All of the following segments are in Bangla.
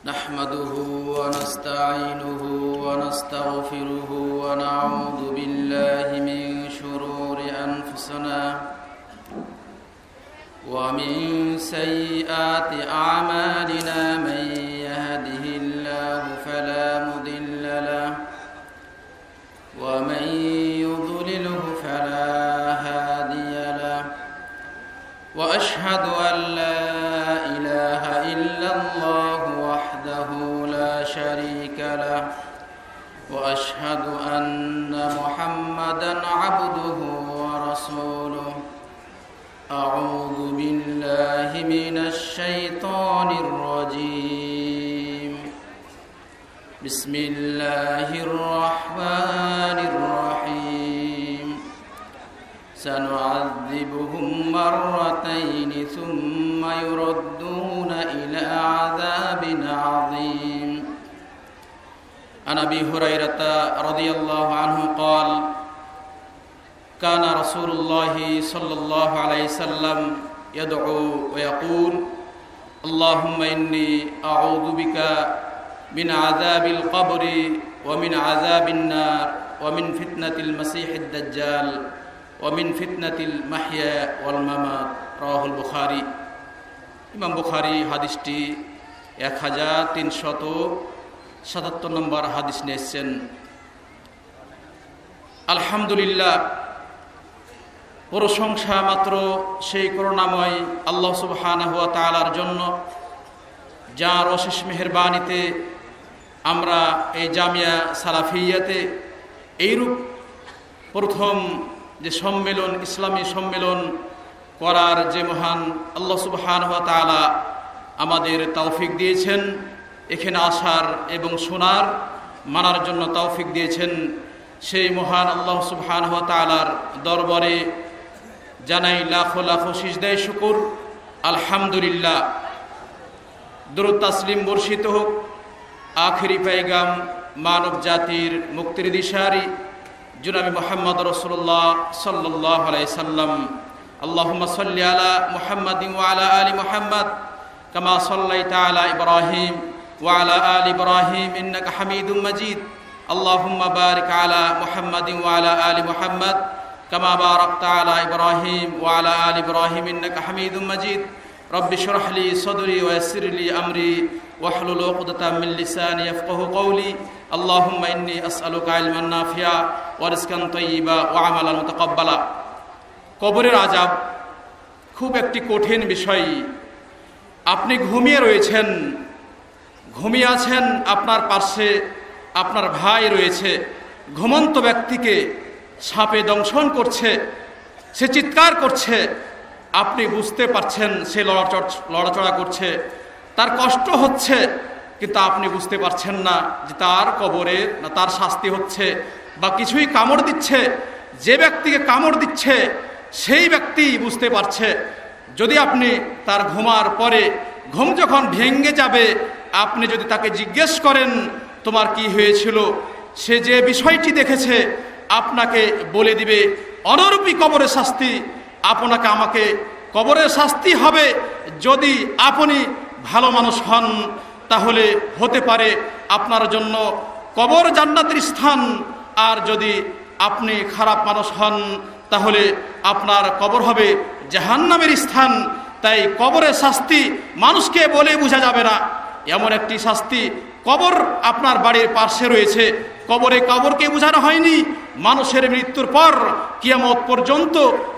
نحمده ونستعينه ونستغفره ونعوذ بالله من شرور أنفسنا ومن سيئات أعمالنا من يهده الله فلا مضل له ومن يضلله فلا هادي له وأشهد أن لا إله إلا الله وحده لا شريك له وأشهد أن محمدًا عبده ورسوله أعوذ بالله من الشيطان الرجيم بسم الله الرحمن الرحيم سنعذبهم مرتين ثم يردون إلى عذاب عظيم عن أبي هريرة رضي الله عنه قال كان رسول الله صلى الله عليه وسلم يدعو ويقول اللهم إني أعوذ بك من عذاب القبر ومن عذاب النار ومن فتنة المسيح الدجال ومن فتنة المحيا والممات رواه البخاري ইমাম বুখারী হাদিসটি 1377 নম্বর হাদিস নিয়েছেন। আলহামদুলিল্লাহ, প্রশংসা মাত্র সেই করুণাময় আল্লাহ সুবহানাহু ওয়া তাআলার জন্য, যার অশেষ মেহেরবানিতে আমরা এই জামিয়া সালাফিয়াতে এইরূপ প্রথম যে সম্মেলন, ইসলামী সম্মেলন করার যে মহান আল্লাহ সুবহানাহু ওয়া তাআলা আমাদের তৌফিক দিয়েছেন, এখানে আসার এবং শোনার মানার জন্য তৌফিক দিয়েছেন, সেই মহান আল্লাহ সুবহানাহু ওয়া তাআলার দরবারে জানাই লাখো লাখো সিজদায়ে শুকর। আলহামদুলিল্লাহ, দরুদ তাসলিম বর্ষিত হোক আখিরি পেগাম মানব জাতির মুক্তির দিশারি জনাবে মুহাম্মদ রাসূলুল্লাহ সাল্লাল্লাহু আলাইহি সাল্লাম। আল্লাহুম্মা সাল্লি আলা মুহাম্মাদিন ওয়া আলা আলি মুহাম্মাদ কামা সাল্লাইতা আলা ইব্রাহিম ওয়া আলা আলি ইব্রাহিম ইন্নাকা হামিদুম মাজিদ। আল্লাহুম্মা বারিক আলা মুহাম্মাদিন ওয়া আলা আলি মুহাম্মাদ কামা বারাকতা আলা ইব্রাহিম ওয়া আলা আলি ইব্রাহিম ইন্নাকা হামিদুম মাজিদ। রব্বি শরহ লি সাদরি ওয়া ইয়াসসির লি আমরি ওয়াহলুল উকদাতাম মিন লিসানি ইয়াফকাহু কওলি। আল্লাহুম্মা ইন্নী আসআলুকা ইলমান নাফিআ ওয়া রিজকান তাইয়্যিবা ওয়া আমালান মুতাকাব্বালা। কবরের আযাব খুব একটি কঠিন বিষয়। আপনি ঘুমিয়ে রয়েছেন, ঘুমিয়ে আছেন, আপনার পাশে আপনার ভাই রয়েছে, ঘুমন্ত ব্যক্তিকে সাপে দংশন করছে, সে চিৎকার করছে, আপনি বুঝতে পারছেন সে লড়াচড়া করছে, তার কষ্ট হচ্ছে, কিন্তু আপনি বুঝতে পারছেন না যে তার কবরে না তার শাস্তি হচ্ছে বা কিছুই কামড় দিচ্ছে। যে ব্যক্তিকে কামড় দিচ্ছে সেই ব্যক্তি বুঝতে পারছে। যদি আপনি তার ঘুমার পরে ঘুম যখন ভেঙে যাবে, আপনি যদি তাকে জিজ্ঞেস করেন তোমার কি হয়েছিল, সে যে বিষয়টি দেখেছে আপনাকে বলে দিবে অনুরূপী কবরের শাস্তি আপনাকে আমাকে কবরের শাস্তি হবে। যদি আপনি ভালো মানুষ হন তাহলে হতে পারে আপনার জন্য কবর জান্নাতের স্থান, আর যদি আপনি খারাপ মানুষ হন তাহলে আপনার কবর হবে জাহান্নামের স্থান। তাই কবরের শাস্তি মানুষকে বলে বোঝা যাবে না, এমন একটি শাস্তি কবর আপনার বাড়ির পাশে রয়েছে। কবরকে বোঝানো হয়নি মানুষের মৃত্যুর পর কিয়ামত পর্যন্ত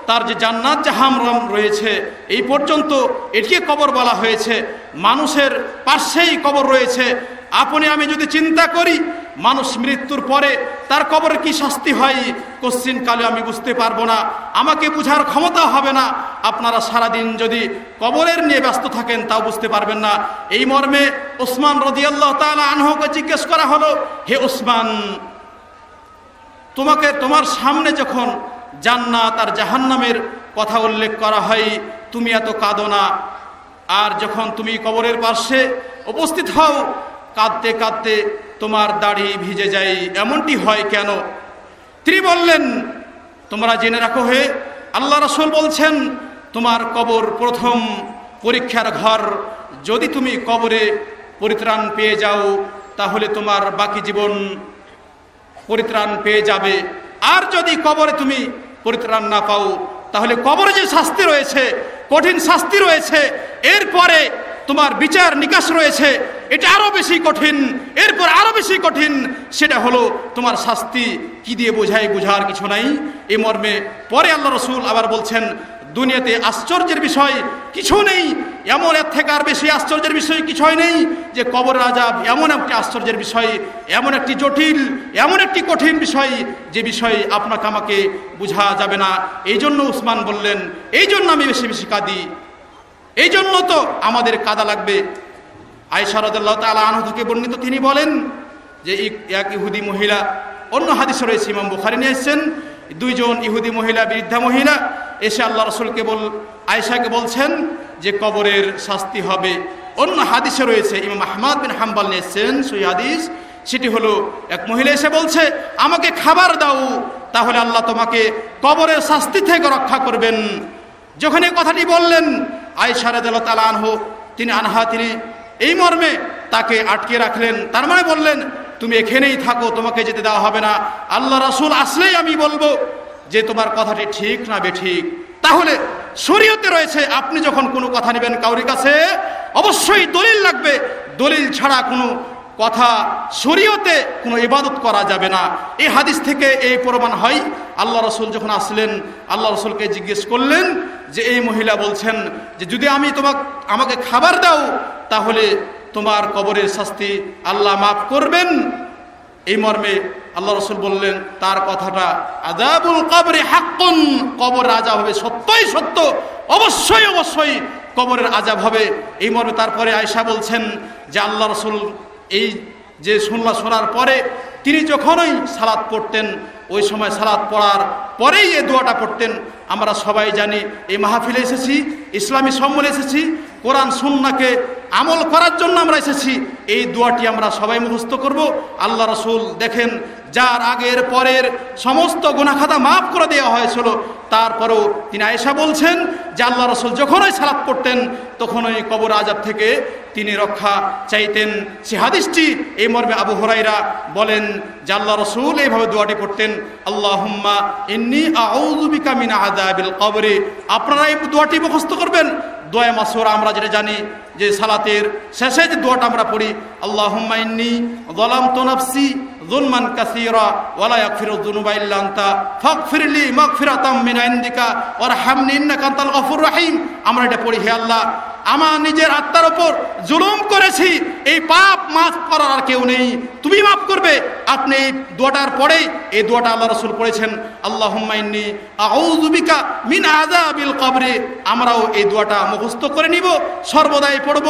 তার যে জান্নাত জাহান্নাম রয়েছে এই পর্যন্ত এটিকে কবর বলা হয়েছে। মানুষের পাশেই কবর রয়েছে। আপনি আমি যদি চিন্তা করি মানুষ মৃত্যুর পরে তার কবরে কি শাস্তি হয়, কোশ্চিন কালে আমি বুঝতে পারবো না, আমাকে বুঝার ক্ষমতা হবে না। আপনারা সারাদিন যদি কবরের নিয়ে ব্যস্ত থাকেন তাও বুঝতে পারবেন না। এই মর্মে ওসমান রাদিয়াল্লাহু তাআলা আনহুকে জিজ্ঞেস করা হলো, হে ওসমান, তোমার সামনে যখন জান্নাত আর জাহান্নামের কথা উল্লেখ করা হয় তুমি এত কাঁদো না, আর যখন তুমি কবরের পাশে উপস্থিত হও কাঁদতে কাঁদতে তোমার দাড়ি ভিজে যায়, এমনটি হয় কেন? তিনি বললেন, তোমরা জেনে রাখো হে আল্লাহ রাসূল বলছেন তোমার কবর প্রথম পরীক্ষার ঘর। যদি তুমি কবরে পরিত্রাণ পেয়ে যাও তাহলে তোমার বাকি জীবন পরিত্রাণ পেয়ে যাবে। আর যদি কবরে তুমি পরিত্রাণ না পাও তাহলে কবরে যে শাস্তি রয়েছে, কঠিন শাস্তি রয়েছে, এরপরে তোমার বিচার নিকাশ রয়েছে, এটা আরো বেশি কঠিন, এরপর আরো বেশি কঠিন। সেটা হলো তোমার শাস্তি কি দিয়ে বোঝার কিছু নাই। এই মর্মে পরে আল্লাহ রসুল আবার বলছেন, দুনিয়াতে আশ্চর্যের বিষয় কিছু নেই, এমন এর থেকে আর বেশি আশ্চর্যের বিষয় কিছুই নেই যে কবরের আযাব এমন একটি আশ্চর্যের বিষয়, এমন একটি জটিল, এমন একটি কঠিন বিষয় যে বিষয় আপনাকে আমাকে বোঝা যাবে না। এই জন্য উসমান বললেন, এই জন্য আমি বেশি বেশি কাঁদি, এই জন্য তো আমাদের কাঁদা লাগবে। আয়েশা রাদিয়াল্লাহু তাআলা আনহা থেকে বর্ণিত, তিনি বলেন যে এক ইহুদি মহিলা, অন্য হাদিসে রয়েছে, ইমাম বুখারী নিয়ে এসেছেন, দুইজন ইহুদি মহিলা, বৃদ্ধা মহিলা এসে আল্লাহ রসুলকে আয়েশাকে বলছেন যে কবরের শাস্তি হবে। অন্য হাদিসে রয়েছে, ইমাম আহমদ বিন হাম্বল নিয়ে এসেছেন সহিহ হাদিস, সেটি হলো এক মহিলা এসে বলছে, আমাকে খাবার দাও, তাহলে আল্লাহ তোমাকে কবরের শাস্তি থেকে রক্ষা করবেন। যখন এই কথাটি বললেন, আয়েশা রাদিয়াল্লাহু তাআলা তিনি এই মর্মে তাকে আটকে রাখলেন। তার মানে বললেন, তুমি এখানেই থাকো, তোমাকে যেতে দেওয়া হবে না, আল্লাহ রাসূল আসলেই আমি বলবো যে তোমার কথাটি ঠিক না বেঠিক। তাহলে শরীয়তে রয়েছে, আপনি যখন কোনো কথা নেবেন কাউরি কাছে, অবশ্যই দলিল লাগবে, দলিল ছাড়া কোনো কথা শরীয়তে কোনো ইবাদত করা যাবে না। এই হাদিস থেকে এই প্রমাণ হয়। আল্লাহ রসুল যখন আসলেন, আল্লাহ রসুলকে জিজ্ঞেস করলেন যে এই মহিলা বলছেন যে যদি আমাকে খাবার দাও তাহলে তোমার কবরের শাস্তি আল্লাহ মাফ করবেন। এই মর্মে আল্লাহ রসুল বললেন, তার কথাটা আযাবুল কবরে হাক্কুন, কবরের আযাব হবে সত্যই সত্য, অবশ্যই অবশ্যই কবরের আযাব হবে। এই মর্মে তারপরে আয়েশা বলছেন যে আল্লাহ রসুল এই যে শোনার পরে তিনি যখনই সালাত পড়তেন, ওই সময় সালাত পড়ার পরেই এই দোয়াটা পড়তেন। আমরা সবাই জানি, এই মাহফিলে এসেছি, ইসলামী সম্মেলনে এসেছি, কোরআন সুন্নাহকে আমল করার জন্য আমরা এসেছি। এই দোয়াটি আমরা সবাই মুখস্থ করব। আল্লাহ রসুল দেখেন, যার আগের পরের সমস্ত গুনাহ খাতা মাফ করে দেওয়া হয়েছিল, তারপরেও তিনি আয়েশা বলছেন যে আল্লাহ রসুল যখনই সালাত পড়তেন তখনই কবর আযাব থেকে তিনি রক্ষা চাইতেন। সে হাদিসটি এই মর্মে আবু হুরায়রা বলেন যে আল্লাহ রসুল এইভাবে দোয়াটি পড়তেন, আল্লাহুম্মা ইন্নী আউযু বিকা মিন আযাবিল কবরি। আপনারা এই দোয়াটি মুখস্থ করবেন। দোয়া মাসুরা আমরা যেটা জানি যে সালাতের শেষে যে দোয়াটা আমরা পড়ি, আল্লাহুম্মা ইন্নী যালামতু নাফসি যুলমান কাসীরা ওয়া লা ইয়াগফিরুয যুনুবা ইল্লা আনতা ফাগফিরলি মাগফিরাতাম মিন ইনদিকা ওয়ারহামনি ইন্নাকা আনতাল গফুরুর রহিম। আমরা এটা পড়ি, হে আল্লাহ, আমার নিজের আত্মার উপর জুলুম করেছি, এই পাপ মাফ করার আর কেউ নেই, তুমি মাফ করবে। আপনি এই দোয়াটার পরেই এই দোয়াটা আল্লাহ রাসূল পড়েছেন, আল্লাহুম্মা ইন্নী আউযু বিকা মিন আযাবিল কবরি। আমরাও এই দোয়াটা মুখস্থ করে নিব, সর্বদাই পড়ব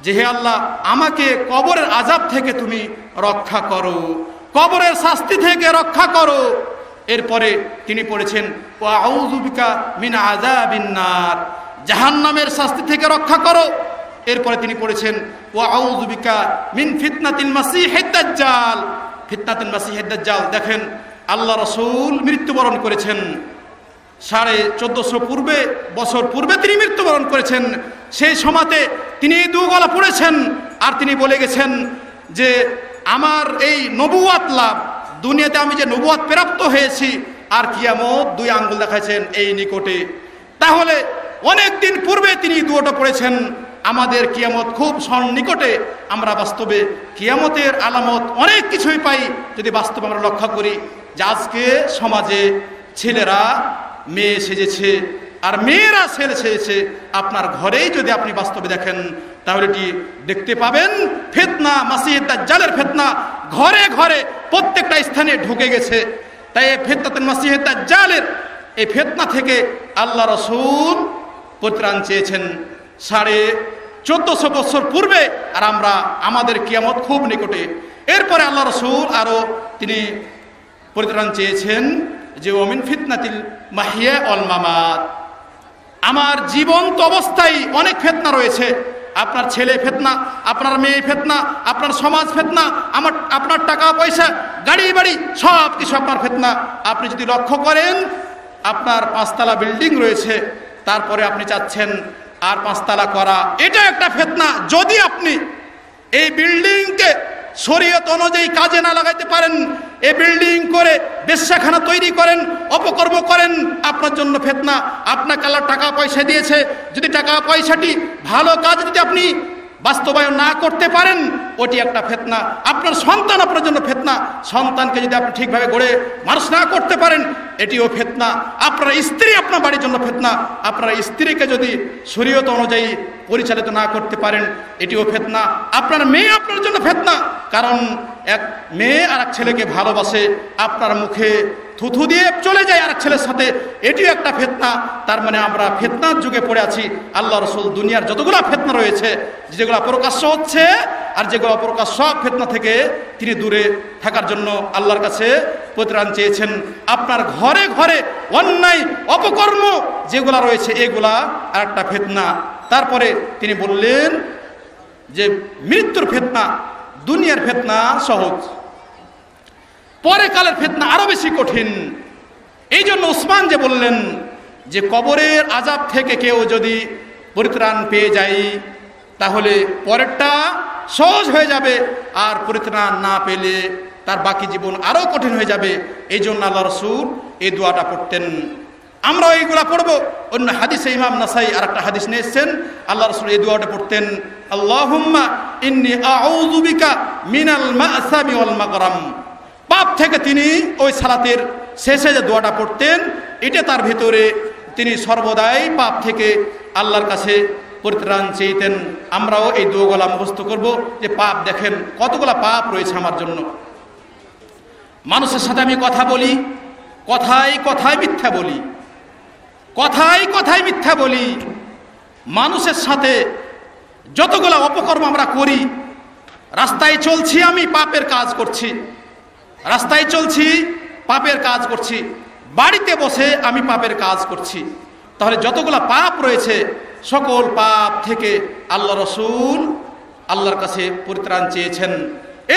যে হে আল্লাহ, আমাকে কবরের আযাব থেকে তুমি রক্ষা করো, কবরের শাস্তি থেকে রক্ষা করো। এরপরে তিনি পড়েছেন ওয়া আউযু বিকা মিন আযাবিন নার, জাহান্নামের শাস্তি থেকে রক্ষা করো। এরপরে তিনি পড়েছেন ওয়া আউযু বিকা মিন ফিতনাতিল মাসিহিদ দাজ্জাল, ফিতনাতুল মাসিহিদ দাজ্জাল। দেখেন, আল্লাহ রাসূল মৃত্যুবরণ করেছেন 1450 বছর পূর্বে তিনি মৃত্যুবরণ করেছেন। সেই সময়তে তিনি এই দুগলা পড়েছেন, আর তিনি বলে গেছেন যে আমার এই নবুয়াত লাভ, দুনিয়াতে আমি যে নবুয়াত প্রাপ্ত হয়েছি, আর কিয়ামত 2 আঙ্গুল দেখাচ্ছেন এই নিকটে। তাহলে অনেক দিন পূর্বে তিনি দুটো পড়েছেন, আমাদের কিয়ামত খুব সন্নিকটে। আমরা বাস্তবে কিয়ামতের আলামত অনেক কিছুই পাই যদি বাস্তবে আমরা লক্ষ্য করি যে আজকে সমাজে ছেলেরা মেয়ে সেজেছে আর মেয়েরা ছেলে সেজেছে। আপনার ঘরেই যদি আপনি বাস্তবে দেখেন তাহলে এটি দেখতে পাবেন, ফিতনা মাসিহ দাজ্জালের ফিতনা ঘরে ঘরে প্রত্যেকটা স্থানে ঢুকে গেছে। তাই এই ফিতনাতুল মাসিহ দাজ্জালের এই ফিতনা থেকে আল্লাহ রাসূল পরিত্রাণ চেয়েছেন 1450 বছর পূর্বে, আর আমরা আমাদের কিয়ামত খুব নিকটে। এরপরে আল্লাহ রাসূল আরো তিনি পরিত্রাণ চেয়েছেন যে ওমিন ফিতনাতিল মাহিয়া ওয়াল মামাত, আমার জীবন্ত অবস্থায় অনেক ফিতনা রয়েছে। আপনার ছেলে ফিতনা, আপনার মেয়ে ফিতনা, আপনার সমাজ ফিতনা, আপনার টাকা পয়সা, গাড়ি বাড়ি, সব কিছু আপনার ফিতনা। আপনি যদি লক্ষ্য করেন, আপনার 5 তলা বিল্ডিং রয়েছে, তারপরে আপনি চাচ্ছেন আর 5 তলা করা, এটা একটা ফিতনা। যদি আপনি এই বিল্ডিংকে শরীয়ত অনুযায়ী কাজে না লাগাইতে পারেন, এই বিল্ডিং করে বেশ্যাখানা তৈরি করেন, অপকর্ম করেন, আপনার জন্য ফিতনা। আপনাকে আল্লাহ টাকা পয়সা দিয়েছে, যদি টাকা পয়সাটি ভালো কাজ যদি আপনি বাস্তবায়ন না করতে পারেন, ওটি একটা ফিতনা। আপনার সন্তান আপনার জন্য ফিতনা। সন্তানকে যদি আপনি ঠিকভাবে গড়ে মানুষ না করতে পারেন, এটিও ফিতনা। আপনার স্ত্রী আপনার বাড়ির জন্য ফিতনা। আপনার স্ত্রীকে যদি শরীয়ত অনুযায়ী পরিচালিত না করতে পারেন, এটিও ফিতনা। আপনার মেয়ে আপনার জন্য ফিতনা, কারণ এক মেয়ে আর এক ছেলেকে ভালোবাসে, আপনার মুখে থুথু দিয়ে চলে যায় আরেক ছেলের সাথে, এটিও একটা ফিতনা। তার মানে আমরা ফিতনার যুগে পড়ে আছি। আল্লাহ রসুল দুনিয়ার যতগুলো ফিতনা রয়েছে, যেগুলো প্রকাশ্য হচ্ছে আর যেগুলো অপ্রকাশ্য, সব ফিতনা থেকে তিনি দূরে থাকার জন্য আল্লাহর কাছে পরিত্রাণ চেয়েছেন। আপনার ঘরে ঘরে অন্যায় অপকর্ম যেগুলা রয়েছে, এগুলা আর একটা ফিতনা। তারপরে তিনি বললেন যে মৃত্যুর ফিতনা, দুনিয়ার ফিতনা সহজ, পরে কালের ফিতনা আরো বেশি কঠিন। এই জন্য উসমান যে বললেন যে কবরের আযাব থেকে কেউ যদি পরিত্রাণ পেয়ে যায়, তাহলে পরেরটা সহজ হয়ে যাবে, আর পরিত্রাণ না পেলে তার বাকি জীবন আরো কঠিন হয়ে যাবে। এই জন্য আল্লাহ রাসূল এই দোয়াটা পড়তেন। আমরাও এইগুলা পড়বো। অন্য হাদিসে ইমাম নাসাই আর একটা হাদিস নিয়ে এসেছেন, আল্লাহ রাসূল এই দোয়াটা পড়তেন, আল্লাহুম্মা ইন্নী আউযু বিকা মিনাল মা'সামি ওয়াল মাগরাম। পাপ থেকে তিনি ওই সালাতের শেষে যে দোয়াটা পড়তেন, এটা তার ভিতরে তিনি সর্বদাই পাপ থেকে আল্লাহর কাছে পরিত্রাণ চেয়েতেন। আমরাও এই দোয়াগুলা মুখস্থ করব যে পাপ, দেখেন কতগুলা পাপ রয়েছে আমার জন্য। মানুষের সাথে আমি কথা বলি, কথায় কথায় মিথ্যা বলি, কথায় কথায় মিথ্যা বলি। মানুষের সাথে যতগুলা অপকর্ম আমরা করি, রাস্তায় চলছি আমি পাপের কাজ করছি, রাস্তায় চলছি পাপের কাজ করছি, বাড়িতে বসে আমি পাপের কাজ করছি। তাহলে যতগুলা পাপ রয়েছে, সকল পাপ থেকে আল্লাহ রাসূল আল্লাহর কাছে পরিত্রাণ চেয়েছেন।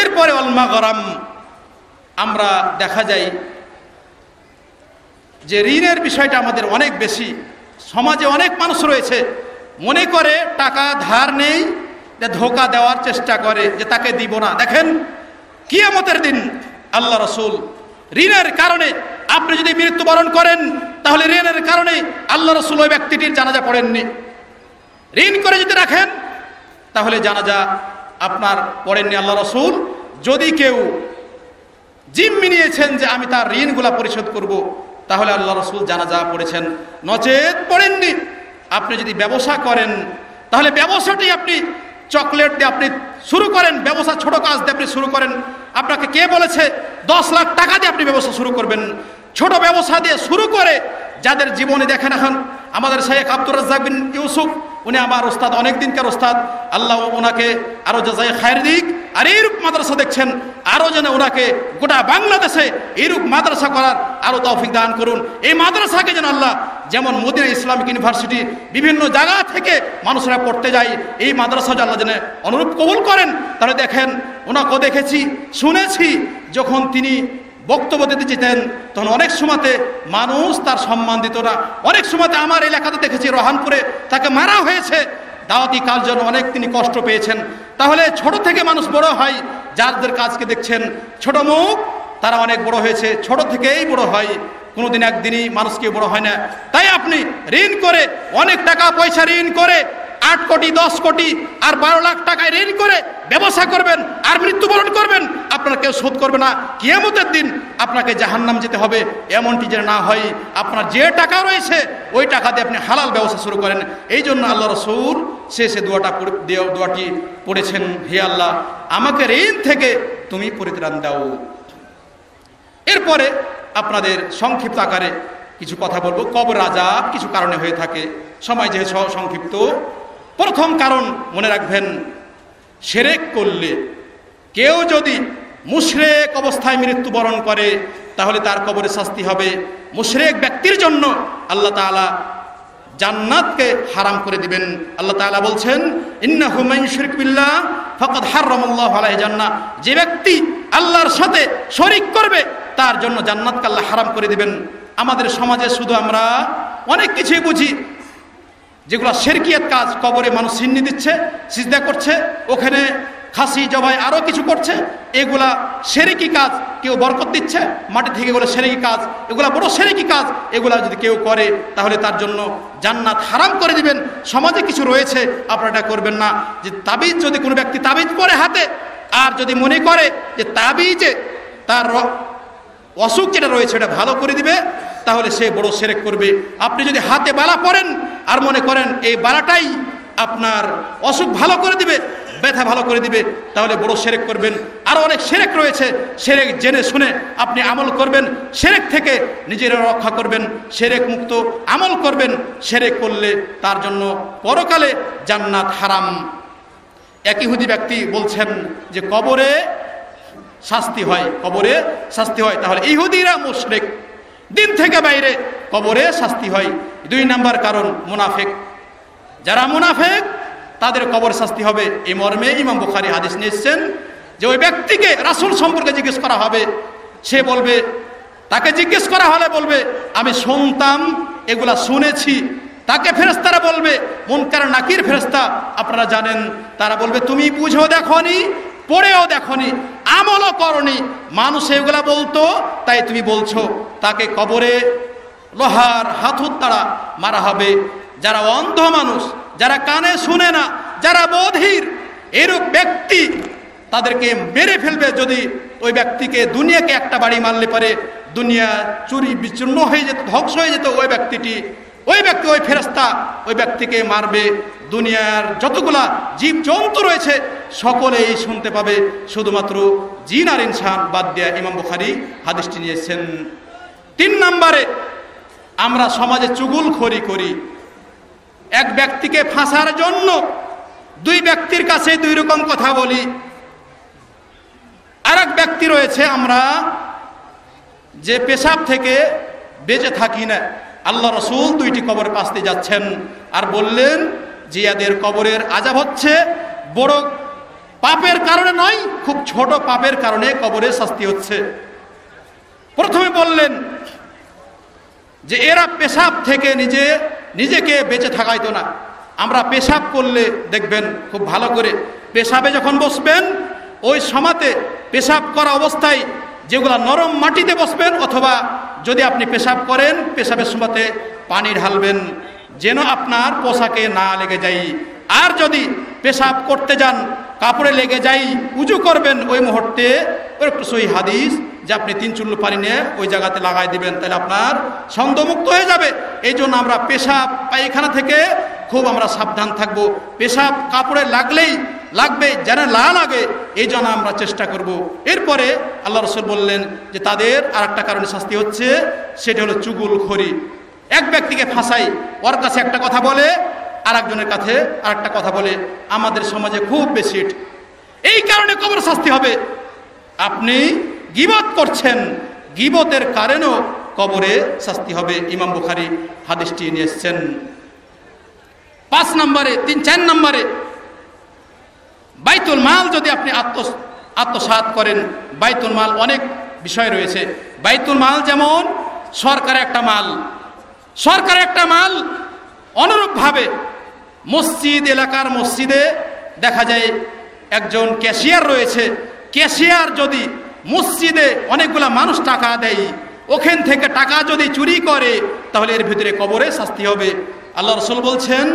এরপরে ওয়াল মাগরাম, আমরা দেখা যায় যে ঋণের বিষয়টা আমাদের অনেক বেশি। সমাজে অনেক মানুষ রয়েছে মনে করে টাকা ধার নেই, ধোঁকা দেওয়ার চেষ্টা করে যে তাকে দিব না। দেখেন কিয়ামতের দিন আল্লাহ রাসূল ঋণের কারণে আপনি যদি মৃত্যুবরণ করেন, তাহলে ঋণের কারণে আল্লাহ রাসূল ওই ব্যক্তিটির জানাজা পড়েননি। ঋণ করে যদি রাখেন, তাহলে জানাজা আপনার পড়েননি আল্লাহ রাসূল। যদি কেউ জিম্মি নিয়েছেন যে আমি তার ঋণগুলা পরিশোধ করব, তাহলে আল্লাহ রাসূল জানাজা পড়েছেন, নচেত পড়েননি। আপনি যদি ব্যবসা করেন, তাহলে ব্যবসাটি আপনি চকলেট দিয়ে আপনি শুরু করেন, ব্যবসা ছোট কাজ দিয়ে আপনি শুরু করেন। আপনাকে কে বলেছে 10 লাখ টাকা দিয়ে আপনি ব্যবসা শুরু করবেন? ছোট ব্যবসা দিয়ে শুরু করে যাদের জীবনে দেখেন, এখন আমাদের শেখ আব্দুর রাজ্জাক বিন ইউসুফ, উনি আমার ওস্তাদ, অনেক দিনকার ওস্তাদ, আল্লাহ ওনাকে আরো জাযায়ে খায়ের দিক। আর এইরূপ মাদ্রাসা দেখছেন, আরো যেন ওনাকে গোটা বাংলাদেশে এইরূপ মাদ্রাসা করার আরো তৌফিক দান করুন। এই মাদ্রাসাকে যেন আল্লাহ, যেমন মদিনা ইসলামিক ইউনিভার্সিটি বিভিন্ন জায়গা থেকে মানুষরা পড়তে যায়, এই মাদ্রাসা আল্লাহ যেন অনুরূপ কবুল করেন। তাহলে দেখেন ওনাকেও দেখেছি, শুনেছি, যখন তিনি বক্তব্য দিতে যেতেন, তখন অনেক সময়তে মানুষ তার সম্মান দিত না। অনেক সময়তে আমার এলাকাতে দেখেছি রহানপুরে তাকে মারা হয়েছে। দাওয়াতি কাজ জন্য অনেক তিনি কষ্ট পেয়েছেন। তাহলে ছোট থেকে মানুষ বড় হয়। যাদের কাজকে দেখছেন ছোট মুখ, তারা অনেক বড় হয়েছে, ছোট থেকেই বড় হয়, কোনোদিন একদিনই মানুষকে বড় হয় না। তাই আপনি ঋণ করে, অনেক টাকা পয়সা ঋণ করে, 8 কোটি 10 কোটি আর 12 লাখ টাকায় ঋণ করে ব্যবসা করবেন আর মৃত্যুবরণ করবেন, আপনার কেউ শোধ করবে না। কিয়ামতের দিন আপনাকে জাহান্নাম যেতে হবে, এমনটি যেন না হয়। আপনার যে টাকা রয়েছে ওই টাকা দিয়ে আপনি হালাল ব্যবসা শুরু করেন। এই জন্য আল্লাহ রাসূল শেষে দোয়াটি পড়েছেন, হে আল্লাহ, আমাকে ঋণ থেকে তুমি পরিত্রাণ দাও। এরপরে আপনাদের সংক্ষিপ্ত আকারে কিছু কথা বলবো। কবর আযাব কিছু কারণে হয়ে থাকে, সময় যেহেতু সংক্ষিপ্ত। প্রথম কারণ মনে রাখবেন, শিরক করলে, কেউ যদি মুশরিক অবস্থায় মৃত্যুবরণ করে, তাহলে তার কবরে শাস্তি হবে। মুশরিক ব্যক্তির জন্য আল্লাহ তাআলা জান্নাতকে হারাম করে দিবেন। আল্লাহ তাআলা বলছেন, ইন্নাহু মান ইউশরিক বিল্লাহ ফাকাদ হারামাল্লাহু আলাইহি জান্নাহ। যে ব্যক্তি আল্লাহর সাথে শরীক করবে, তার জন্য জান্নাতকে আল্লাহ হারাম করে দিবেন। আমাদের সমাজে শুধু আমরা অনেক কিছুই বুঝি যেগুলো শিরকিয়াত কাজ। কবরে মানুষ সিন্নি দিচ্ছে, সিজদা করছে, ওখানে খাসি জবাই আরো কিছু করছে, এগুলা শিরকি কাজ। কেউ বরকত দিচ্ছে মাটি থেকে, এগুলো শিরকি কাজ, এগুলা বড় শিরকি কাজ। এগুলা যদি কেউ করে তাহলে তার জন্য জান্নাত হারাম করে দিবেন। সমাজে কিছু রয়েছে, আপনারা এটা করবেন না। যে তাবিজ, যদি কোনো ব্যক্তি তাবিজ পরে হাতে, আর যদি মনে করে যে তাবিজে তার অসুখ যেটা রয়েছে এটা ভালো করে দিবে, তাহলে সে বড় শিরক করবে। আপনি যদি হাতে বালা পরেন আর মনে করেন এই বালাটাই আপনার অসুখ ভালো করে দিবে, ব্যথা ভালো করে দিবে, তাহলে বড় শিরক করবেন। আরো অনেক শিরক রয়েছে, শিরক জেনে শুনে আপনি আমল করবেন, শিরক থেকে নিজেরা রক্ষা করবেন, শিরক মুক্ত আমল করবেন। শিরক করলে তার জন্য পরকালে জান্নাত হারাম। এক ইহুদি ব্যক্তি বলছেন যে কবরে শাস্তি হয়, কবরে শাস্তি হয়। তাহলে ইহুদিরা মুশরিক, দিন থেকে বাইরে, কবরে শাস্তি হয়। 2 নাম্বার কারণ মুনাফিক। যারা মুনাফিক তাদের কবর শাস্তি হবে। এই মর্মে ইমাম বুখারী হাদিস নিয়েছেন যে ওই ব্যক্তিকে রাসূল সম্পর্কে জিজ্ঞেস করা হবে, সে বলবে, তাকে জিজ্ঞেস করা হলে বলবে আমি শুনতাম, এগুলা শুনেছি। তাকে ফেরেশতারা বলবে, মুনকার নাকির ফেরেশতা আপনারা জানেন, তারা বলবে তুমি বুঝেও দেখোনি, পড়েও দেখোনি, আমলও করনি, মানুষ এগুলা বলতো তাই তুমি বলছো। তাকে কবরে লোহার হাতুড় দ্বারা মারা হবে। যারা অন্ধ মানুষ, যারা কানে শুনে না, যারা বধির, এরূপ ব্যক্তি তাদেরকে মেরে ফেলবে। যদি ওই ব্যক্তিকে দুনিয়াকে একটা বাড়ি মারলে পারে দুনিয়া চুরি বিচূর্ণ হয়ে যেত, ধ্বংস হয়ে যেত, ওই ব্যক্তি, ওই ফেরেশতা ওই ব্যক্তিকে মারবে। দুনিয়ার যতগুলা জীব জন্তু রয়েছে সকলেই শুনতে পাবে, শুধুমাত্র জিন আর ইনসান বাদ দিয়ে। ইমাম বুখারী হাদিসটি নিয়েছেন। 3 নম্বরে, আমরা সমাজে চুগলখড়ি করি। এক ব্যক্তিকে ফাঁসার জন্য 2 ব্যক্তির কাছে 2 রকম কথা বলি। আর এক ব্যক্তি রয়েছে, আমরা যে পেশাব থেকে বেঁচে থাকি না। আল্লাহ রসুল 2টি কবর পাশ দিয়ে যাচ্ছেন আর বললেন যে এদের কবরের আযাব হচ্ছে বড় পাপের কারণে নয়, খুব ছোট পাপের কারণে কবরে শাস্তি হচ্ছে। প্রথমে বললেন যে এরা পেশাব থেকে নিজেকে বেঁচে থাকাইতো না। আমরা পেশাব করলে দেখবেন খুব ভালো করে, পেশাবে যখন বসবেন ওই সমাতে পেশাব করা অবস্থায় যেগুলা নরম মাটিতে বসবেন, অথবা যদি আপনি পেশাব করেন পেশাবের সময়তে পানি ঢালবেন যেন আপনার পোশাকে না লেগে যায়। আর যদি পেশাব করতে যান কাপড়ে লেগে যায়, উজু করবেন ওই মুহূর্তে। ওই সহিহ হাদিস যে আপনি 3 চুল্লু পানি নিয়ে ওই জায়গাতে লাগাই দিবেন, তাহলে আপনার ছন্দমুক্ত হয়ে যাবে। এই জন্য আমরা পেশাব পায়খানা থেকে খুব আমরা সাবধান থাকবো। পেশাব কাপড়ে লাগবে যেন না লাগে, এই জন্য আমরা চেষ্টা করব। এরপরে আল্লাহ রসুল বললেন যে তাদের আর একটা কারণে শাস্তি হচ্ছে, সেটা হলো চুগলখড়ি। এক ব্যক্তিকে ফাঁসাই, ওর কাছে একটা কথা বলে আর একজনের কাছে আর একটা কথা বলে, আমাদের সমাজে খুব বেশি। এই কারণে কবর শাস্তি হবে। আপনি গীবত করছেন, গীবতের কারণেও কবরে শাস্তি হবে। ইমাম বুখারী হাদিসটি নিয়ে এসেছেন। 5 নম্বরে, 3-4 নম্বরে, বাইতুল মাল যদি আপনি আত্মসাৎ করেন। বাইতুল মাল অনেক বিষয় রয়েছে। বাইতুল মাল যেমন সরকারের একটা মাল, সরকারের একটা মাল। অনুরূপভাবে মসজিদ, এলাকার মসজিদে দেখা যায় একজন ক্যাশিয়ার রয়েছে। ক্যাশিয়ার যদি মসজিদে অনেকগুলা মানুষ টাকা দেয়, ওখান থেকে টাকা যদি চুরি করে, তাহলে এর ভিতরে কবরে শাস্তি হবে। আল্লাহ রসুল বলছেন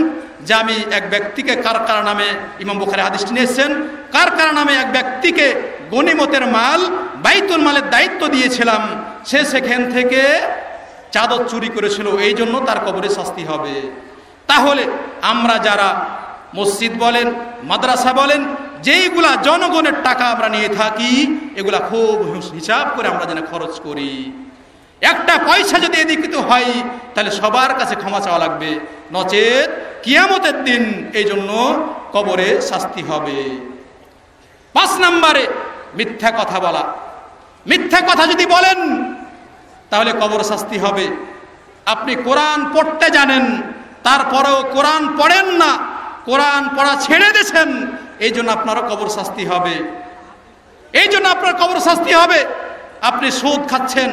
যে আমি এক ব্যক্তিকে কারকারা নামে, ইমাম বুখারী হাদিসটি নিয়েছেন, কারকারা নামে এক ব্যক্তিকে গনিমতের মাল, বাইতুল মালের দায়িত্ব দিয়েছিলাম। সে সেখান থেকে চাদর চুরি করেছিল, এই জন্য তার কবরে শাস্তি হবে। তাহলে আমরা যারা মসজিদ বলেন, মাদ্রাসা বলেন, যেইগুলা জনগণের টাকা আমরা নিয়ে থাকি, এগুলা খুব হিসাব করে আমরা যেন খরচ করি। একটা পয়সা যদি এদিকে হয় তাহলে সবার কাছে ক্ষমা চাওয়া লাগবে, নচেত কিয়ামতের দিন এই জন্য কবরে শাস্তি হবে। 5 নম্বরে, মিথ্যা কথা বলা। মিথ্যা কথা যদি বলেন তাহলে কবর শাস্তি হবে। আপনি কোরআন পড়তে জানেন, তারপরেও কোরআন পড়েন না, কোরআন পড়া ছেড়ে দিয়েছেন, এই জন্য আপনারও কবর শাস্তি হবে। এই জন্য আপনার কবর শাস্তি হবে। আপনি সুদ খাচ্ছেন,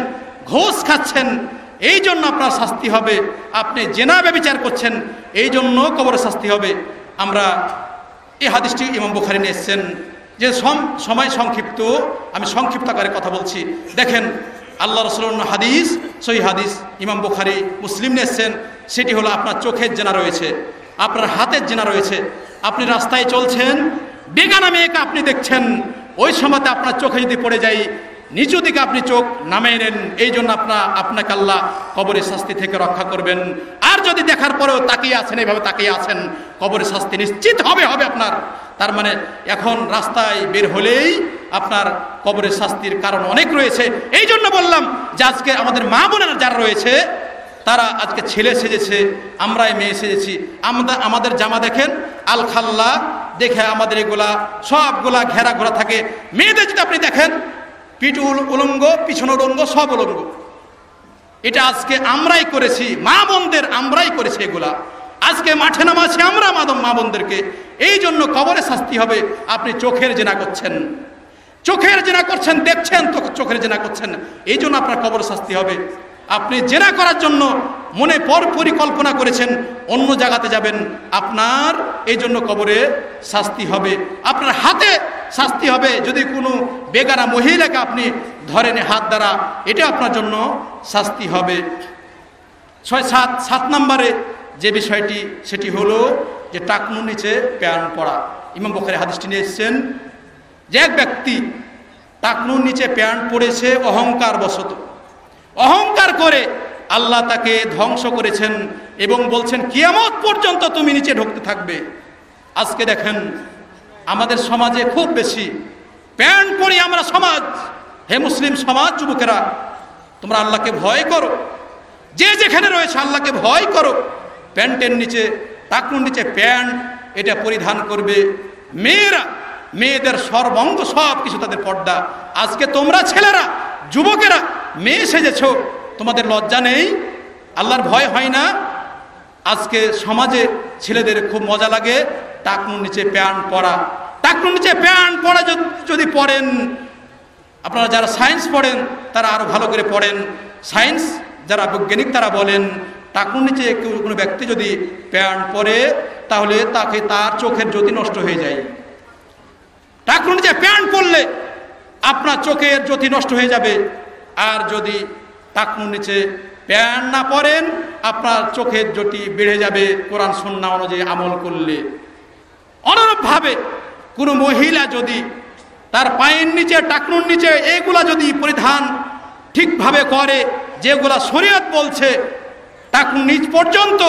ঘুষ খাচ্ছেন, এই জন্য আপনার শাস্তি হবে। আপনি জেনা ব্যভিচার করছেন, এই জন্য কবর শাস্তি হবে। আমরা এই হাদিসটি ইমাম বুখারী নিয়ে এসেছেন যে সময় সংক্ষিপ্ত, আমি সংক্ষিপ্ত আকারে কথা বলছি। দেখেন আল্লাহ রাসূলের হাদিস, সহিহ হাদিস, ইমাম বুখারী মুসলিম নিয়েছেন। সেটি হলো আপনার চোখের জেনা রয়েছে, আপনার হাতের জেনা রয়েছে। আপনি রাস্তায় চলছেন, বেগানা মেয়েকে আপনি দেখছেন, ওই সময়তে আপনার চোখে যদি পড়ে যায়, নিচু দিকে আপনি চোখ নামিয়ে নেন, এই জন্য আপনাকে আল্লাহ কবরের শাস্তি থেকে রক্ষা করবেন। আর যদি দেখার পরেও তাকিয়ে আছেন, এইভাবে তাকিয়ে আছেন, কবরের শাস্তি নিশ্চিত হবে আপনার। তার মানে এখন রাস্তায় বের হলেই আপনার কবরের শাস্তির কারণ অনেক রয়েছে। এই জন্য বললাম যে আজকে আমাদের মা বোনেরা যারা রয়েছে, তারা আজকে ছেলে সেজেছে, আমরাই মেয়ে সেজেছি। আমাদের জামা দেখেন আল খাল্লা, দেখে আমাদের এগুলা সবগুলা ঘেরা ঘোরা থাকে। মেয়েদের যদি আপনি দেখেন, পিঠ উলঙ্গ, পিছন উলঙ্গ, সব উলঙ্গ। এটা আজকে আমরাই করেছি, মা বোনদের আমরাই করেছি এগুলা। আজকে মাঠে নামাছি আমরা মা বোনদেরকে। এই জন্য কবরে শাস্তি হবে। আপনি চোখের জেনা করছেন, চোখের জেনা করছেন, দেখছেন তো চোখের জেনা করছেন, এই জন্য আপনার কবরে শাস্তি হবে। আপনি জেনা করার জন্য মনে পরিকল্পনা করেছেন, অন্য জায়গাতে যাবেন, আপনার এই জন্য কবরে শাস্তি হবে। আপনার হাতে শাস্তি হবে, যদি কোনো বেগানা মহিলাকে আপনি ধরেন হাত দ্বারা, এটা আপনার জন্য শাস্তি হবে। 7 নম্বরে যে বিষয়টি, সেটি হলো যে টাকনুর নিচে প্যান্ট পরা। ইমাম বুখারী হাদিসটি নিয়ে এসেছেন যে এক ব্যক্তি টাকনুর নিচে প্যান্ট পরেছে অহংকার বশত, অহংকার করে আল্লাহ তাকে ধ্বংস করেছেন এবং বলছেন কিয়ামত পর্যন্ত তুমি নিচে ঢুকতে থাকবে। আজকে দেখেন আমাদের সমাজে খুব বেশি প্যান্ট পরি আমরা সমাজ। হে মুসলিম সমাজ, যুবকেরা, তোমরা আল্লাহকে ভয় করো, যে যেখানে রয়েছে আল্লাহকে ভয় করো। প্যান্টের নিচে, টাকনুর নিচে প্যান্ট এটা পরিধান করবে। মেয়েরা, মেয়েদের সর্বাঙ্গ সব কিছু তাদের পর্দা। আজকে তোমরা ছেলেরা, যুবকেরা মেয়ে সেজেছ, তোমাদের লজ্জা নেই? আল্লাহর ভয় হয় না? আজকে সমাজে ছেলেদের খুব মজা লাগে টাকনুর নিচে প্যান্ট পরা। টাকনুর নিচে প্যান্ট পরা যদি পড়েন, আপনারা যারা সায়েন্স পড়েন তারা আরো ভালো করে পড়েন। সায়েন্স যারা বৈজ্ঞানিক তারা বলেন টাকনুর নিচে কোনো ব্যক্তি যদি প্যান্ট পরে তাহলে তার চোখের জ্যোতি নষ্ট হয়ে যায়। টাকনুর নিচে প্যান্ট পরলে আপনার চোখের জ্যোতি নষ্ট হয়ে যাবে। আর যদি টাকনুর নিচে প্যান্ট না পরেন, আপনার চোখের জ্যোতি বেড়ে যাবে কোরআন সুন্নাহ অনুযায়ী আমল করলে। অনুরূপভাবে কোনো মহিলা যদি তার পায়ের নিচে, টাকনুর নিচে এগুলা যদি পরিধান ঠিকভাবে করে, যেগুলা শরীয়ত বলছে টাকনুর নিচ পর্যন্ত,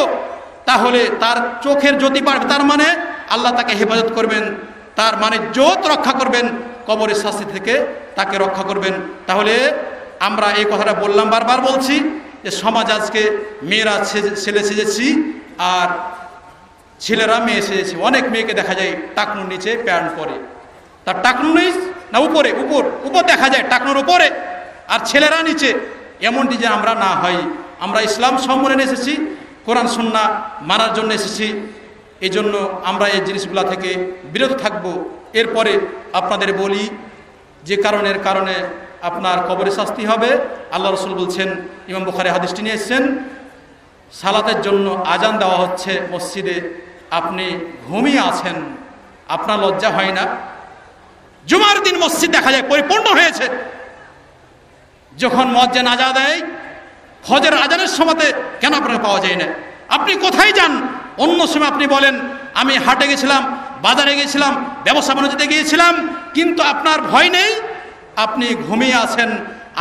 তাহলে তার চোখের জ্যোতি বাড়বে। তার মানে আল্লাহ তাকে হেফাজত করবেন, তার মানে জ্যোত রক্ষা করবেন, কবরের শাস্তি থেকে তাকে রক্ষা করবেন। তাহলে আমরা এই কথাটা বললাম, বারবার বলছি যে সমাজ আজকে মেয়েরা ছেলে সেজেছি আর ছেলেরা মেয়ে সেজেছি। অনেক মেয়েকে দেখা যায় টাকনুর নিচে প্যান্ট পরে, তার টাকনুর নিচ না উপরে, উপর দেখা যায় টাকনুর উপরে, আর ছেলেরা নিচে। এমনটি যে আমরা না হয়। আমরা ইসলাম সম্মানে এসেছি, কোরআন সুন্নাহ মানার জন্য এসেছি। এই জন্য আমরা এই জিনিসগুলা থেকে বিরত থাকব। এরপরে আপনাদের বলি যে কারণে আপনার কবরে শাস্তি হবে। আল্লাহ রাসূল বলছেন, ইমাম বুখারী হাদিসটি নিয়ে এসেছেন, সালাতের জন্য আজান দেওয়া হচ্ছে মসজিদে, আপনি ঘুমিয়ে আছেন, আপনার লজ্জা হয় না? জুমার দিন মসজিদ দেখা যায় পরিপূর্ণ হয়েছে, যখন মুয়াজ্জিন আজান দেয় ফজর আজানের সময়তে কেন আপনাকে পাওয়া যায় না? আপনি কোথায় যান? অন্য সময় আপনি বলেন আমি হাটে গেছিলাম, বাজারে গেছিলাম, ব্যবসা বাণিজ্যতে গিয়েছিলাম, কিন্তু আপনার ভয় নেই, আপনি ঘুমিয়ে আছেন,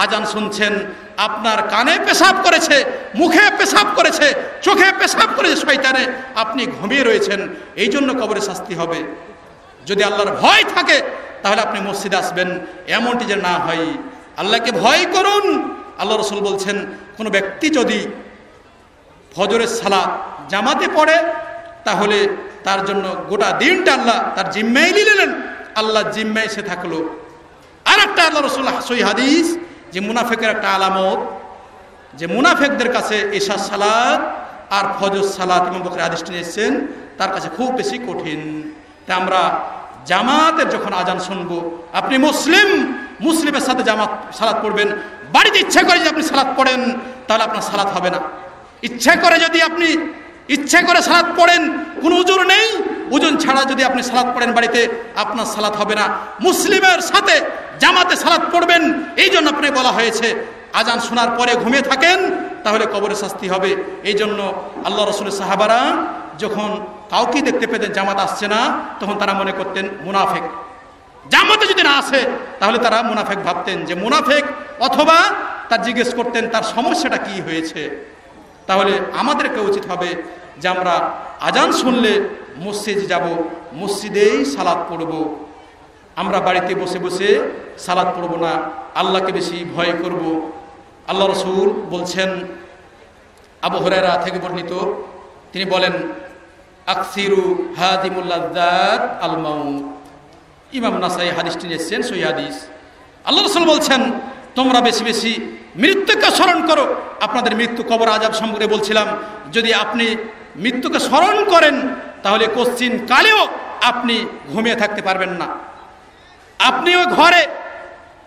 আজান শুনছেন, আপনার কানে পেশাব করেছে, মুখে পেশাব করেছে, চোখে পেশাব করেছে শয়তানে, আপনি ঘুমিয়ে রয়েছেন। এই জন্য কবরে শাস্তি হবে। যদি আল্লাহর ভয় থাকে তাহলে আপনি মসজিদে আসবেন, এমনটি যে না হয়। আল্লাহকে ভয় করুন। আল্লাহ রাসূল বলছেন, কোনো ব্যক্তি যদি ফজরের সালাত জামাতে পড়ে তাহলে তার জন্য গোটা দিনটা আল্লাহ তার জিম্মায় নিলেন, আল্লাহ জিম্মায় সে থাকলো। আর একটা আল্লাহ রাসূল সহিহ হাদিস যে মুনাফিকের একটা আলামত, যে মুনাফিকদের কাছে এশা সালাত আর ফজর সালাত, ইমাম বুখারী হাদিসটি এসেছেন, তার কাছে খুব বেশি কঠিন। তা আমরা জামাতের যখন আজান শুনবো, আপনি মুসলিমের সাথে জামাত সালাত পড়বেন। বাড়িতে ইচ্ছা করে যদি আপনি সালাত পড়েন তাহলে আপনার সালাত হবে না। ইচ্ছা করে যদি আপনি ইচ্ছা করে সালাত পড়েন, কোনো উজুর নেই, ওজন ছাড়া যদি আপনি সালাত পড়েন বাড়িতে, আপনার সালাত হবে না। মুসলিমের সাথে জামাতে সালাত পড়বেন, এই জন্য আপনি বলা হয়েছে। আজান শোনার পরে ঘুমিয়ে থাকেন তাহলে কবরে শাস্তি হবে। এই জন্য আল্লাহ রসুলের সাহাবারা যখন কাউকে দেখতে পেতেন জামাত আসছে না, তখন তারা মনে করতেন মুনাফেক। জামাতে যদি না আসে তাহলে তারা মুনাফেক ভাবতেন যে মুনাফেক, অথবা তার জিজ্ঞেস করতেন তার সমস্যাটা কি হয়েছে। তাহলে আমাদেরকে উচিত হবে যে আমরা আজান শুনলে মসজিদে যাব, মসজিদেই সালাত পড়ব। আমরা বাড়িতে বসে বসে সালাত পড়ব না, আল্লাহকে বেশি ভয় করব। আল্লাহ রসুল বলছেন, আবু হুরায়রা থেকে বর্ণিত, তিনি বলেন, আকসিরু হাদিমুল্লাযাত আল মাউত। ইমাম নাসাই হাদিসটি নিয়েছেন, সহিহ হাদিস। আল্লাহ রসুল বলছেন, তোমরা বেশি বেশি মৃত্যুকে স্মরণ করো। আপনাদের মৃত্যু, কবর আযাব সম্পর্কে বলছিলাম। যদি আপনি মৃত্যুকে স্মরণ করেন তাহলে কোশ্চিন কালেও আপনি ঘুমিয়ে থাকতে পারবেন না। আপনি ওই ঘরে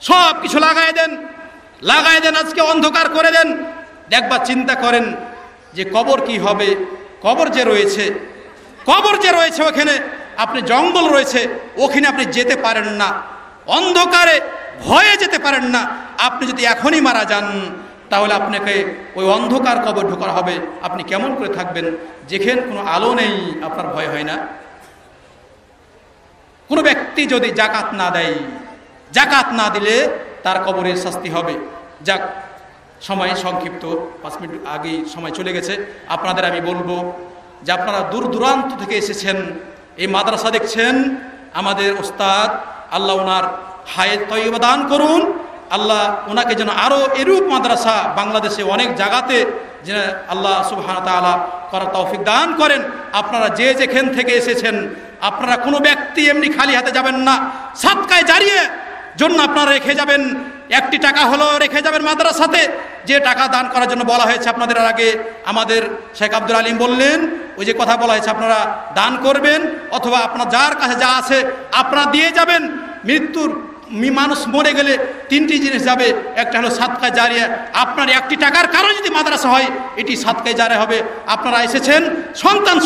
সব কিছু লাগাই দেন, আজকে অন্ধকার করে দেন। একবার চিন্তা করেন যে কবর কি হবে। কবর যে রয়েছে ওখানে আপনি, জঙ্গল রয়েছে, ওখানে আপনি যেতে পারেন না, অন্ধকারে ভয়ে যেতে পারেন না। আপনি যদি এখনই মারা যান তাহলে আপনাকে ওই অন্ধকার কবর ঢোকা হবে। আপনি কেমন করে থাকবেন? যেখানে কোনো আলো নেই, আপনার ভয় হয় না? কোনো ব্যক্তি যদি জাকাত না দেয়, জাকাত না দিলে তার কবরের শাস্তি হবে। যাক, সময় সংক্ষিপ্ত, 5 মিনিট আগেই সময় চলে গেছে। আপনাদের আমি বলবো যে আপনারা দূর দূরান্ত থেকে এসেছেন, এই মাদ্রাসা দেখছেন। আমাদের ওস্তাদ, আল্লাহ ওনার হায়াত তয়্যিবা দান করুন। আল্লাহ ওনাকে যেন আরও এরূপ মাদ্রাসা বাংলাদেশে অনেক জায়গাতে যে আল্লাহ সুবহানাহু ওয়া তাআলা করার তৌফিক দান করেন। আপনারা যে যেখান থেকে এসেছেন, আপনারা কোনো ব্যক্তি এমনি খালি হাতে যাবেন না, সাদকায়ে জারিয়ে জন্য আপনারা রেখে যাবেন। 1 টাকা হলো রেখে যাবেন মাদ্রাসাতে, যে টাকা দান করার জন্য বলা হয়েছে। আপনাদের আগে আমাদের শেখ আব্দুল আলিম বললেন, ওই যে কথা বলা হয়েছে, আপনারা দান করবেন, অথবা আপনার যার কাছে যা আছে আপনারা দিয়ে যাবেন। মানুষ মরে গেলে 3টি জিনিস যাবে, একটা হলো সাদকায়ে জারিয়া। আপনার 1 টাকার কারণে যদি মাদ্রাসা হয়, এটি সাদকায়ে জারিয়া হবে। আপনারা এসেছেন,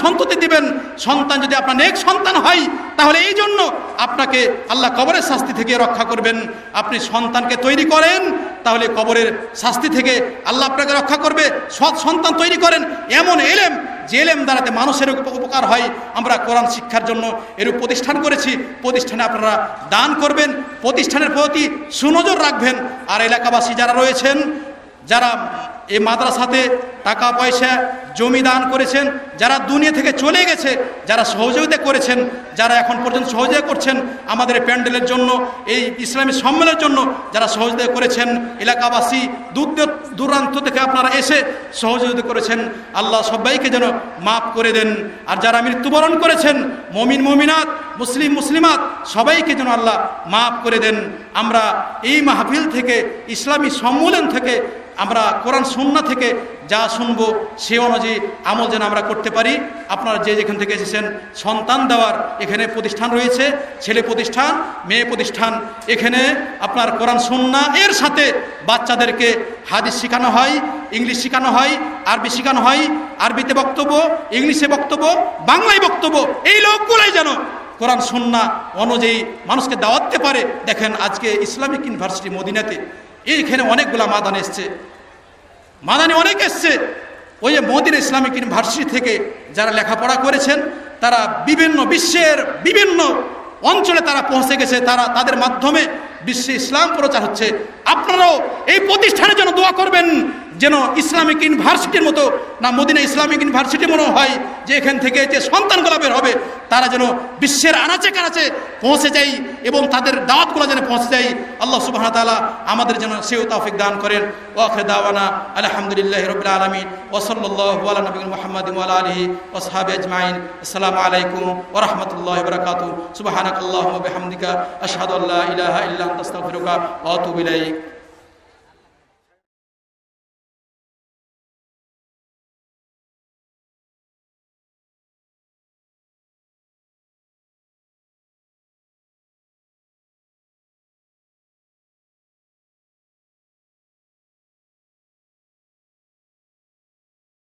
সন্ততি দিবেন। সন্তান যদি আপনার নেক সন্তান হয়, তাহলে এই জন্য আপনাকে আল্লাহ কবরের শাস্তি থেকে রক্ষা করবেন। আপনি সন্তানকে তৈরি করেন, তাহলে কবরের শাস্তি থেকে আল্লাহ আপনাকে রক্ষা করবে। সৎ সন্তান তৈরি করেন, এমন এলেম যে এলেম দ্বারাতে মানুষের উপকার হয়। আমরা কোরআন শিক্ষার জন্য এরূপ প্রতিষ্ঠান করেছি। প্রতিষ্ঠানে আপনারা দান করবেন, প্রতিষ্ঠানের প্রতি সুনজর রাখবেন। আর এলাকাবাসী যারা রয়েছেন, যারা এই মাদ্রাসাতে টাকা পয়সা জমি দান করেছেন, যারা দুনিয়া থেকে চলে গেছে, যারা সহযোগিতা করেছেন, যারা এখন পর্যন্ত সহযোগিতা করছেন আমাদের প্যান্ডেলের জন্য, এই ইসলামী সম্মেলনের জন্য যারা সহযোগিতা করেছেন, এলাকাবাসী দূর দূরান্ত থেকে আপনারা এসে সহযোগিতা করেছেন, আল্লাহ সবাইকে যেন মাফ করে দেন। আর যারা মৃত্যুবরণ করেছেন, মুমিন মুমিনাত, মুসলিম মুসলিমাত, সবাইকে যেন আল্লাহ মাফ করে দেন। আমরা এই মাহফিল থেকে, ইসলামী সম্মেলন থেকে, আমরা কোরআন সুন্নাহ থেকে যা শুনবো সে অনুযায়ী আমল যেন আমরা করতে পারি। আপনারা যে যেখান থেকে এসেছেন, সন্তান দেওয়ার এখানে প্রতিষ্ঠান রয়েছে, ছেলে প্রতিষ্ঠান, মেয়ে প্রতিষ্ঠান। এখানে আপনার কোরআন সুন্নাহ এর সাথে বাচ্চাদেরকে হাদিস শেখানো হয়, ইংলিশ শেখানো হয়, আরবি শেখানো হয়। আরবিতে বক্তব্য, ইংলিশে বক্তব্য, বাংলায় বক্তব্য। এই লোকগুলাই যেন কোরআন সুন্নাহ অনুযায়ী মানুষকে দাওয়াত দিতে পারে। দেখেন আজকে ইসলামিক ইউনিভার্সিটি মদিনাতে এইখানে অনেকগুলা মাদানি এসছে, মাদানি অনেক এসছে। ওই যে মদিনা ইসলামিক ইউনিভার্সিটি থেকে যারা লেখাপড়া করেছেন, তারা বিভিন্ন বিশ্বের বিভিন্ন অঞ্চলে তারা পৌঁছে গেছে। তাদের মাধ্যমে বিশ্বে ইসলাম প্রচার হচ্ছে। আপনারাও এই প্রতিষ্ঠানের জন্য দোয়া করবেন, যেন ইসলামিক ইউনিভার্সিটির মতো না, মদিনা ইসলামিক ইউনিভার্সিটি মনে হয় যে এখান থেকে যে সন্তানগুলো বের হবে, তারা যেন বিশ্বের আনাচে কানাচে পৌঁছে যায় এবং তাদের দাওয়াতগুলো যেন পৌঁছে যায়। আল্লাহ সুবহানাহু ওয়া তাআলা আমাদের যেন সেও তৌফিক দান করেন। ওয়া আখিরু দাওয়ানা আলহামদুলিল্লাহি রাব্বিল আলামিন ওয়া সাল্লাল্লাহু আলা নবিয়িনা মুহাম্মাদিন ওয়া আলা আলিহি ওয়া সাহবিহি আজমাইন। আসসালামু আলাইকুম ওয়া রাহমাতুল্লাহি ওয়া বারাকাতুহু। সুবহানাকাল্লাহুম্মা ওয়া বিহামদিকা আশহাদু আল্লা ইলাহা ইল্লা আনতা আস্তাগফিরুকা ওয়া আতুবু ইলাইক।